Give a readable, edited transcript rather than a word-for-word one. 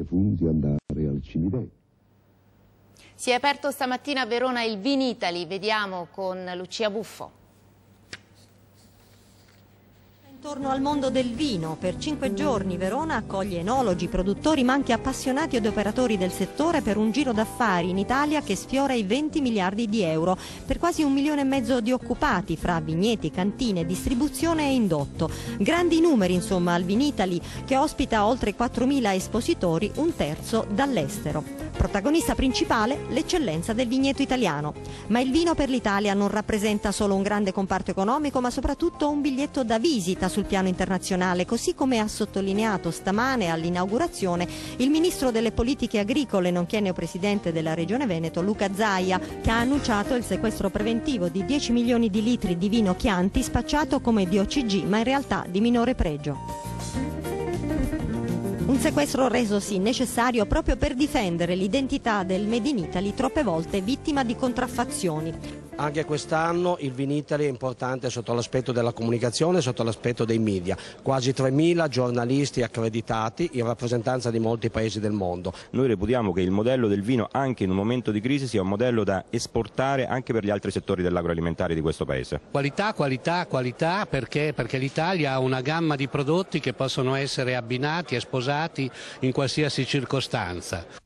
Funzi andare al cimitero. Si è aperto stamattina a Verona il Vinitaly, vediamo con Lucia Buffo. Intorno al mondo del vino, per 5 giorni Verona accoglie enologi, produttori ma anche appassionati ed operatori del settore per un giro d'affari in Italia che sfiora i 20 miliardi di euro, per quasi 1,5 milioni di occupati fra vigneti, cantine, distribuzione e indotto. Grandi numeri insomma al Vinitaly, che ospita oltre 4.000 espositori, un terzo dall'estero. Protagonista principale l'eccellenza del vigneto italiano. Ma il vino per l'Italia non rappresenta solo un grande comparto economico, ma soprattutto un biglietto da visita sul piano internazionale, così come ha sottolineato stamane all'inaugurazione il ministro delle politiche agricole nonché neopresidente della Regione Veneto Luca Zaia, che ha annunciato il sequestro preventivo di 10 milioni di litri di vino Chianti spacciato come di OCG, ma in realtà di minore pregio. Un sequestro resosi necessario proprio per difendere l'identità del Made in Italy, troppe volte vittima di contraffazioni. Anche quest'anno il Vinitaly è importante sotto l'aspetto della comunicazione e sotto l'aspetto dei media. Quasi 3.000 giornalisti accreditati in rappresentanza di molti paesi del mondo. Noi reputiamo che il modello del vino anche in un momento di crisi sia un modello da esportare anche per gli altri settori dell'agroalimentare di questo Paese. Qualità, qualità, qualità, perché l'Italia ha una gamma di prodotti che possono essere abbinati e sposati in qualsiasi circostanza.